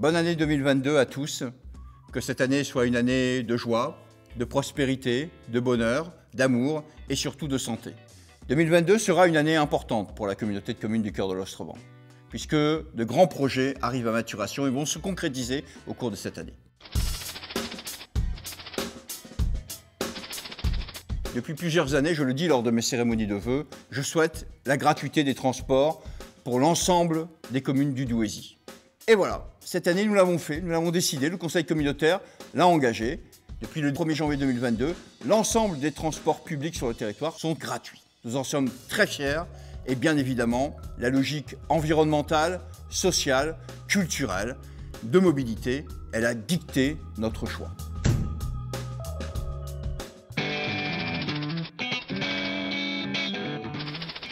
Bonne année 2022 à tous. Que cette année soit une année de joie, de prospérité, de bonheur, d'amour et surtout de santé. 2022 sera une année importante pour la communauté de communes du Cœur de l'Ostrevent, puisque de grands projets arrivent à maturation et vont se concrétiser au cours de cette année. Depuis plusieurs années, je le dis lors de mes cérémonies de vœux, je souhaite la gratuité des transports pour l'ensemble des communes du Douaisis. Et voilà, cette année nous l'avons fait, nous l'avons décidé, le conseil communautaire l'a engagé. Depuis le 1er janvier 2022, l'ensemble des transports publics sur le territoire sont gratuits. Nous en sommes très fiers et bien évidemment, la logique environnementale, sociale, culturelle, de mobilité, elle a dicté notre choix.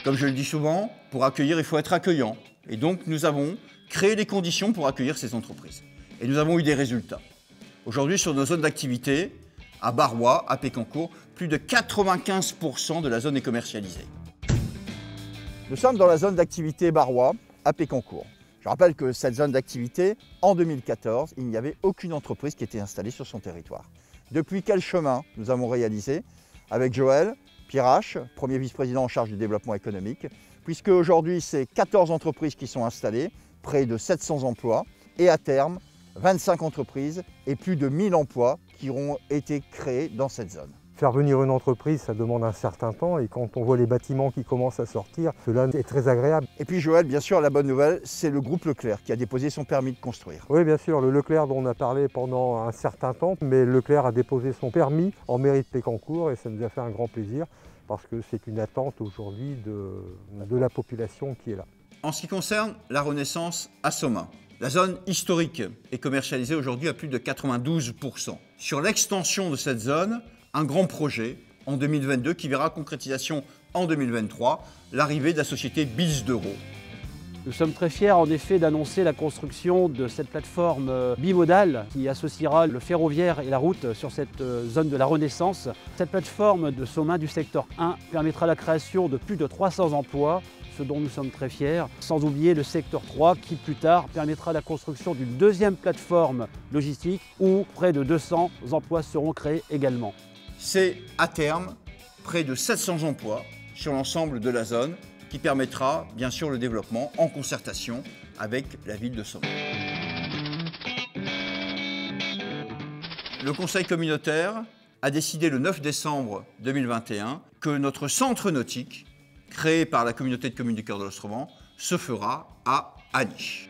Comme je le dis souvent, pour accueillir, il faut être accueillant. Et donc, nous avons créé les conditions pour accueillir ces entreprises. Et nous avons eu des résultats. Aujourd'hui, sur nos zones d'activité, à Barrois, à Pécancourt, plus de 95% de la zone est commercialisée. Nous sommes dans la zone d'activité Barrois, à Pécancourt. Je rappelle que cette zone d'activité, en 2014, il n'y avait aucune entreprise qui était installée sur son territoire. Depuis quel chemin nous avons réalisé avec Joël Pirache, premier vice-président en charge du développement économique, puisque aujourd'hui, c'est 14 entreprises qui sont installées, près de 700 emplois, et à terme, 25 entreprises et plus de 1000 emplois qui auront été créés dans cette zone. Faire venir une entreprise, ça demande un certain temps, et quand on voit les bâtiments qui commencent à sortir, cela est très agréable. Et puis Joël, bien sûr, la bonne nouvelle, c'est le groupe Leclerc qui a déposé son permis de construire. Oui, bien sûr, le Leclerc dont on a parlé pendant un certain temps, mais Leclerc a déposé son permis en mairie de Pécancourt et ça nous a fait un grand plaisir parce que c'est une attente aujourd'hui de la population qui est là. En ce qui concerne la Renaissance à Sommin, la zone historique est commercialisée aujourd'hui à plus de 92%. Sur l'extension de cette zone, un grand projet en 2022 qui verra concrétisation en 2023, l'arrivée de la société Bilz d'Euro. Nous sommes très fiers en effet d'annoncer la construction de cette plateforme bimodale qui associera le ferroviaire et la route sur cette zone de la Renaissance. Cette plateforme de Sommin du secteur 1 permettra la création de plus de 300 emplois, ce dont nous sommes très fiers, sans oublier le secteur 3 qui plus tard permettra la construction d'une deuxième plateforme logistique où près de 200 emplois seront créés également. C'est à terme près de 700 emplois sur l'ensemble de la zone qui permettra bien sûr le développement en concertation avec la ville de Sommin. Le conseil communautaire a décidé le 9 décembre 2021 que notre centre nautique, créé par la communauté de communes du Cœur de l'Ostrevent, se fera à Aniche.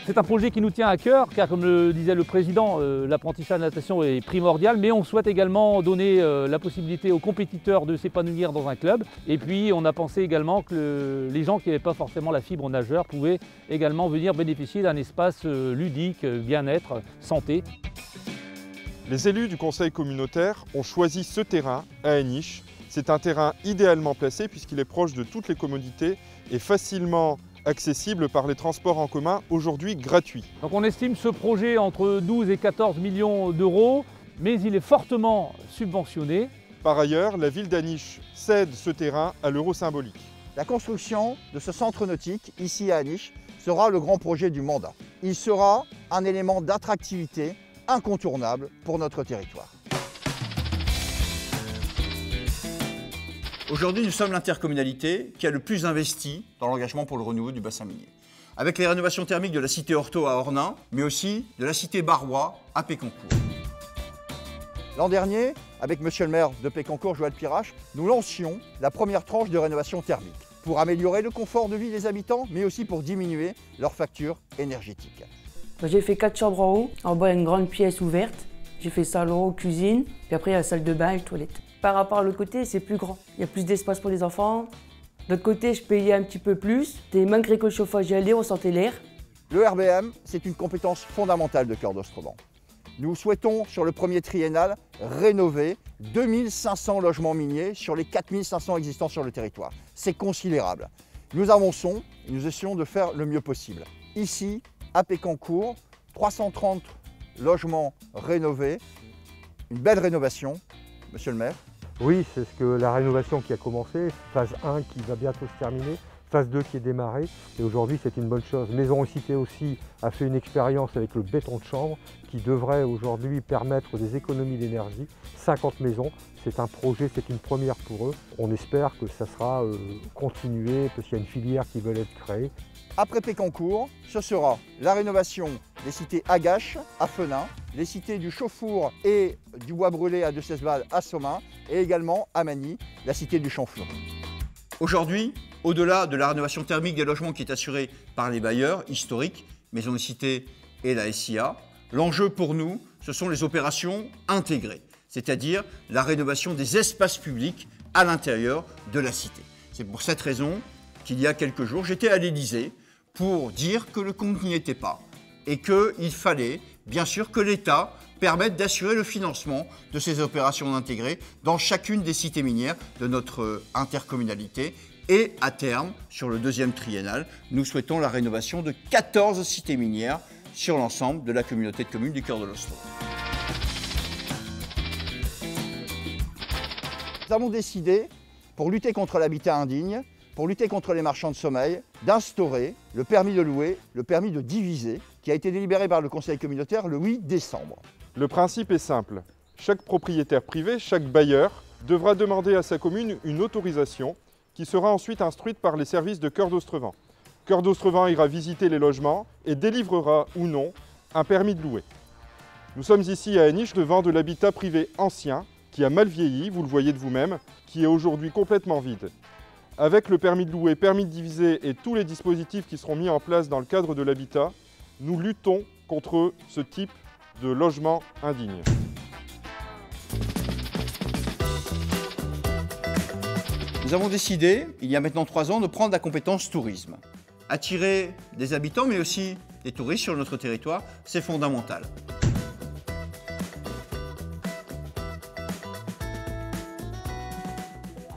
C'est un projet qui nous tient à cœur, car comme le disait le président, l'apprentissage de la natation est primordial, mais on souhaite également donner la possibilité aux compétiteurs de s'épanouir dans un club. Et puis on a pensé également que les gens qui n'avaient pas forcément la fibre nageur pouvaient également venir bénéficier d'un espace ludique, bien-être, santé. Les élus du conseil communautaire ont choisi ce terrain à Aniche. C'est un terrain idéalement placé puisqu'il est proche de toutes les commodités et facilement accessible par les transports en commun, aujourd'hui gratuits. Donc on estime ce projet entre 12 et 14 millions d'euros, mais il est fortement subventionné. Par ailleurs, la ville d'Aniche cède ce terrain à l'euro symbolique. La construction de ce centre nautique, ici à Aniche, sera le grand projet du mandat. Il sera un élément d'attractivité incontournable pour notre territoire. Aujourd'hui, nous sommes l'intercommunalité qui a le plus investi dans l'engagement pour le renouveau du bassin minier. Avec les rénovations thermiques de la cité Orto à Ornain, mais aussi de la cité Barrois à Pécancourt. L'an dernier, avec monsieur le maire de Pécancourt, Joël Pirache, nous lancions la première tranche de rénovation thermique pour améliorer le confort de vie des habitants, mais aussi pour diminuer leurs factures énergétiques. J'ai fait 4 chambres en bas il y a une grande pièce ouverte. J'ai fait salon, cuisine, puis après il y a la salle de bain et toilette. Par rapport à l'autre côté, c'est plus grand. Il y a plus d'espace pour les enfants. De l'autre côté, je payais un petit peu plus. Et malgré que le chauffage y allait, on sentait l'air. Le RBM, c'est une compétence fondamentale de Cœur d'Ostrevent. Nous souhaitons, sur le premier triennal, rénover 2500 logements miniers sur les 4500 existants sur le territoire. C'est considérable. Nous avançons et nous essayons de faire le mieux possible. Ici, à Pécancourt, 330 logements rénovés, une belle rénovation. Monsieur le maire. Oui, c'est ce que la rénovation qui a commencé, phase 1 qui va bientôt se terminer, phase 2 qui est démarrée et aujourd'hui c'est une bonne chose. Maison Cité aussi a fait une expérience avec le béton de chanvre qui devrait aujourd'hui permettre des économies d'énergie. 50 maisons, c'est un projet, c'est une première pour eux. On espère que ça sera continué parce qu'il y a une filière qui veut être créée. Après Pécancourt, ce sera la rénovation des cités Agache à Fenin, les cités du Chauffour et du Bois Brûlé à Decesval à Somain et également à Magny, la cité du Champflon. Aujourd'hui, au-delà de la rénovation thermique des logements qui est assurée par les bailleurs historiques, Maisons de Cité et la SIA, l'enjeu pour nous, ce sont les opérations intégrées, c'est-à-dire la rénovation des espaces publics à l'intérieur de la cité. C'est pour cette raison qu'il y a quelques jours, j'étais à l'Élysée pour dire que le compte n'y était pas et qu'il fallait bien sûr que l'État permette d'assurer le financement de ces opérations intégrées dans chacune des cités minières de notre intercommunalité. Et à terme, sur le deuxième triennal, nous souhaitons la rénovation de 14 cités minières sur l'ensemble de la communauté de communes du Cœur de l'Ostro. Nous avons décidé, pour lutter contre l'habitat indigne, pour lutter contre les marchands de sommeil, d'instaurer le permis de louer, le permis de diviser, qui a été délibéré par le Conseil communautaire le 8 décembre. Le principe est simple. Chaque propriétaire privé, chaque bailleur, devra demander à sa commune une autorisation qui sera ensuite instruite par les services de Cœur d'Ostrevent. Cœur d'Ostrevent ira visiter les logements et délivrera ou non un permis de louer. Nous sommes ici à Hainiche devant de l'habitat privé ancien qui a mal vieilli, vous le voyez de vous-même, qui est aujourd'hui complètement vide. Avec le permis de louer, permis de diviser et tous les dispositifs qui seront mis en place dans le cadre de l'habitat, nous luttons contre ce type de logement indigne. Nous avons décidé, il y a maintenant 3 ans, de prendre la compétence tourisme. Attirer des habitants, mais aussi des touristes sur notre territoire, c'est fondamental.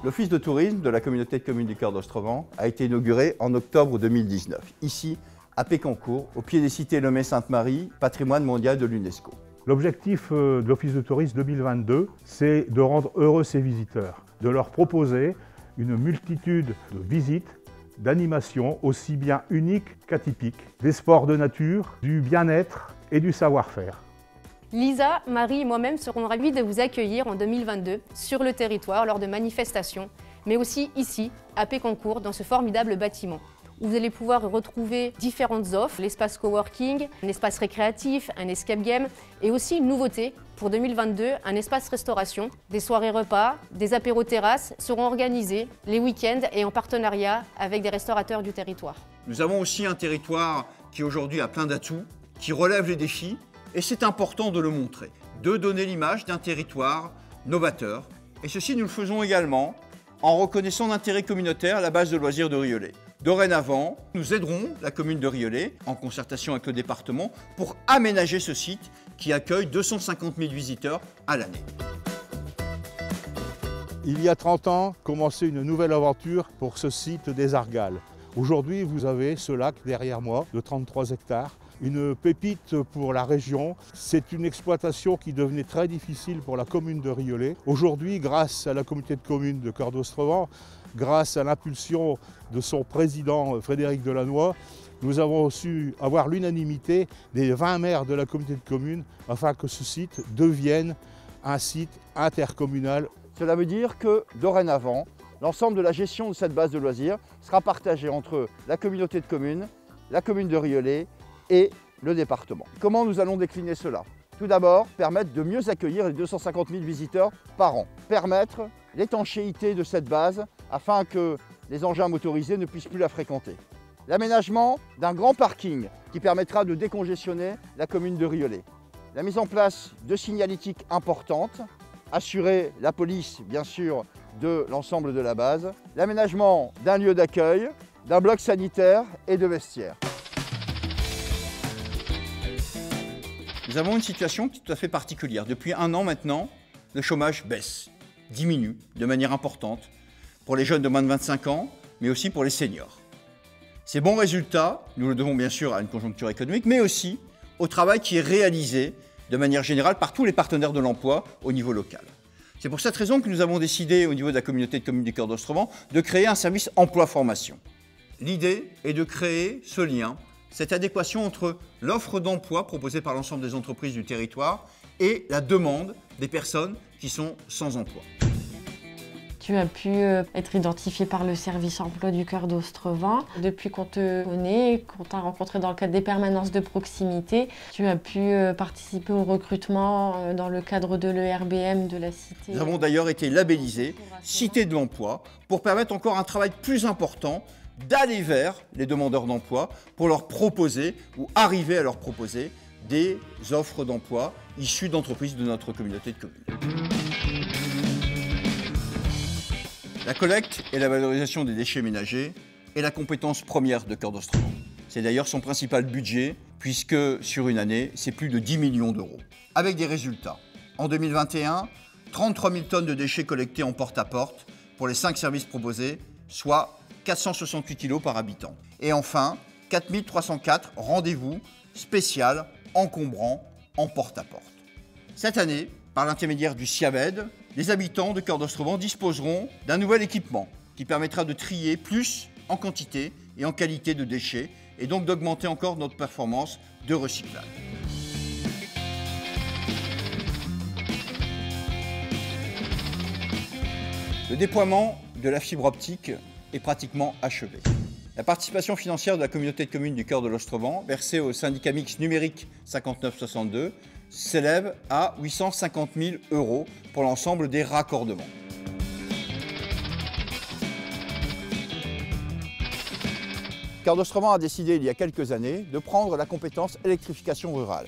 L'office de tourisme de la communauté de communes du Cœur d'Ostrevent a été inauguré en octobre 2019, ici à Pécancourt, au pied des cités Lemay-Sainte-Marie, patrimoine mondial de l'UNESCO. L'objectif de l'Office de tourisme 2022, c'est de rendre heureux ces visiteurs, de leur proposer une multitude de visites, d'animations aussi bien uniques qu'atypiques, des sports de nature, du bien-être et du savoir-faire. Lisa, Marie et moi-même serons ravis de vous accueillir en 2022 sur le territoire lors de manifestations, mais aussi ici, à Pécancourt, dans ce formidable bâtiment, où vous allez pouvoir retrouver différentes offres, l'espace coworking, un espace récréatif, un escape game, et aussi une nouveauté pour 2022, un espace restauration. Des soirées repas, des apéros terrasses seront organisés les week-ends et en partenariat avec des restaurateurs du territoire. Nous avons aussi un territoire qui aujourd'hui a plein d'atouts, qui relève les défis, et c'est important de le montrer, de donner l'image d'un territoire novateur. Et ceci, nous le faisons également en reconnaissant l'intérêt communautaire à la base de loisirs de Rieulay. Dorénavant, nous aiderons la commune de Rieulay, en concertation avec le département, pour aménager ce site qui accueille 250 000 visiteurs à l'année. Il y a 30 ans, commençait une nouvelle aventure pour ce site des Argales. Aujourd'hui, vous avez ce lac derrière moi de 33 hectares. Une pépite pour la région. C'est une exploitation qui devenait très difficile pour la commune de Rieulay. Aujourd'hui, grâce à la communauté de communes de Cœur d'Ostrevent, grâce à l'impulsion de son président Frédéric Delannoy, nous avons su avoir l'unanimité des 20 maires de la communauté de communes afin que ce site devienne un site intercommunal. Cela veut dire que dorénavant, l'ensemble de la gestion de cette base de loisirs sera partagée entre la communauté de communes, la commune de Rieulay et le département. Comment nous allons décliner cela? Tout d'abord, permettre de mieux accueillir les 250 000 visiteurs par an. Permettre l'étanchéité de cette base afin que les engins motorisés ne puissent plus la fréquenter. L'aménagement d'un grand parking qui permettra de décongestionner la commune de Rieulay. La mise en place de signalétiques importantes, assurer la police, bien sûr, de l'ensemble de la base. L'aménagement d'un lieu d'accueil, d'un bloc sanitaire et de vestiaires. Nous avons une situation qui est tout à fait particulière. Depuis 1 an maintenant, le chômage baisse, diminue de manière importante pour les jeunes de moins de 25 ans, mais aussi pour les seniors. Ces bons résultats, nous le devons bien sûr à une conjoncture économique, mais aussi au travail qui est réalisé de manière générale par tous les partenaires de l'emploi au niveau local. C'est pour cette raison que nous avons décidé au niveau de la communauté de communes du Cœur d'Ostrevent de créer un service emploi-formation. L'idée est de créer ce lien, cette adéquation entre l'offre d'emploi proposée par l'ensemble des entreprises du territoire et la demande des personnes qui sont sans emploi. Tu as pu être identifié par le service emploi du cœur d'Ostrevent. Depuis qu'on te connaît, qu'on t'a rencontré dans le cadre des permanences de proximité, tu as pu participer au recrutement dans le cadre de l'ERBM de la cité. Nous avons d'ailleurs été labellisés Cité de l'emploi pour permettre encore un travail plus important d'aller vers les demandeurs d'emploi pour leur proposer ou arriver à leur proposer des offres d'emploi issues d'entreprises de notre communauté de communes. La collecte et la valorisation des déchets ménagers est la compétence première de Cœur d'Ostrevent. C'est d'ailleurs son principal budget, puisque sur une année, c'est plus de 10 millions d'euros. Avec des résultats. En 2021, 33 000 tonnes de déchets collectés en porte-à-porte pour les 5 services proposés, soit 468 kg par habitant. Et enfin, 4 304 rendez-vous spéciaux encombrants en porte-à-porte. Cette année, par l'intermédiaire du CIAVED, les habitants de Cœur d'Ostrevent disposeront d'un nouvel équipement qui permettra de trier plus en quantité et en qualité de déchets et donc d'augmenter encore notre performance de recyclage. Le déploiement de la fibre optique est pratiquement achevé. La participation financière de la communauté de communes du Cœur de l'Ostrevent, versée au syndicat mixte numérique 5962, s'élève à 850 000 € pour l'ensemble des raccordements. Cœur d'Ostrevent a décidé il y a quelques années de prendre la compétence électrification rurale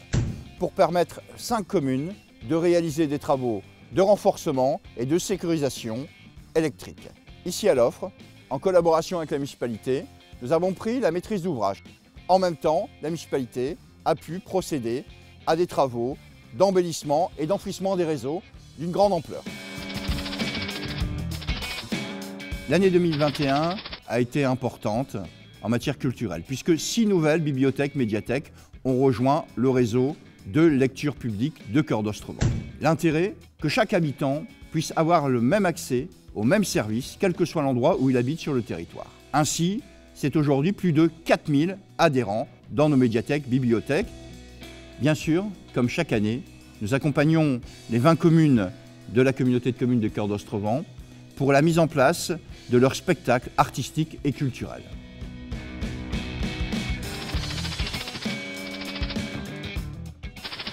pour permettre 5 communes de réaliser des travaux de renforcement et de sécurisation électrique. Ici à l'offre, en collaboration avec la municipalité, nous avons pris la maîtrise d'ouvrage. En même temps, la municipalité a pu procéder à des travaux d'embellissement et d'enfouissement des réseaux d'une grande ampleur. L'année 2021 a été importante en matière culturelle, puisque 6 nouvelles bibliothèques, médiathèques ont rejoint le réseau de lecture publique de Cœur d'Ostrevent. L'intérêt, que chaque habitant puisse avoir le même accès aux mêmes services, quel que soit l'endroit où il habite sur le territoire. Ainsi, c'est aujourd'hui plus de 4000 adhérents dans nos médiathèques, bibliothèques. Bien sûr, comme chaque année, nous accompagnons les 20 communes de la communauté de communes de Cœur d'Ostrevent pour la mise en place de leurs spectacles artistiques et culturels.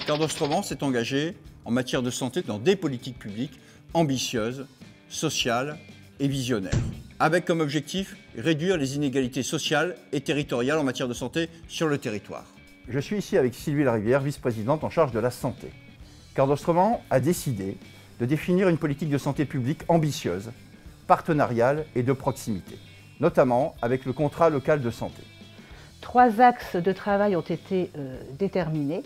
Cœur d'Ostrevent s'est engagé en matière de santé dans des politiques publiques ambitieuses, sociales et visionnaires, avec comme objectif réduire les inégalités sociales et territoriales en matière de santé sur le territoire. Je suis ici avec Sylvie Larivière, vice-présidente en charge de la santé. Cœur d'Ostrevent a décidé de définir une politique de santé publique ambitieuse, partenariale et de proximité, notamment avec le contrat local de santé. 3 axes de travail ont été déterminés.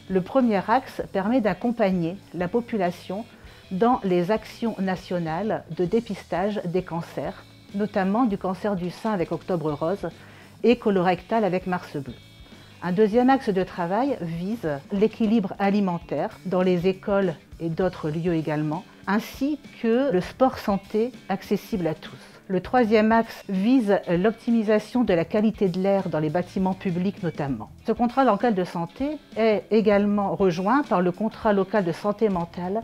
Le premier axe permet d'accompagner la population dans les actions nationales de dépistage des cancers, notamment du cancer du sein avec Octobre Rose et colorectal avec Mars Bleu. Un deuxième axe de travail vise l'équilibre alimentaire dans les écoles et d'autres lieux également, ainsi que le sport santé accessible à tous. Le troisième axe vise l'optimisation de la qualité de l'air dans les bâtiments publics notamment. Ce contrat local de santé est également rejoint par le contrat local de santé mentale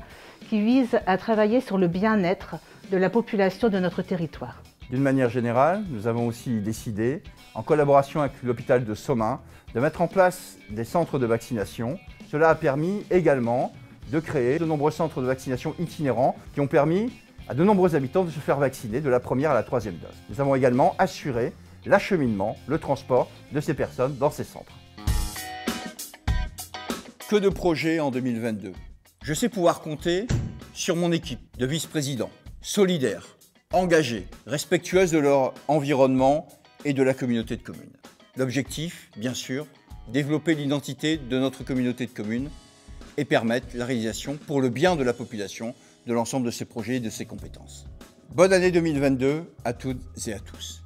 qui vise à travailler sur le bien-être de la population de notre territoire. D'une manière générale, nous avons aussi décidé, en collaboration avec l'hôpital de Somain, de mettre en place des centres de vaccination. Cela a permis également de créer de nombreux centres de vaccination itinérants qui ont permis à de nombreux habitants de se faire vacciner de la première à la 3e dose. Nous avons également assuré l'acheminement, le transport de ces personnes dans ces centres. Que de projets en 2022. Je sais pouvoir compter sur mon équipe de vice-présidents, solidaires, engagés, respectueuses de leur environnement et de la communauté de communes. L'objectif, bien sûr, développer l'identité de notre communauté de communes et permettre la réalisation pour le bien de la population de l'ensemble de ces projets et de ces compétences. Bonne année 2022 à toutes et à tous.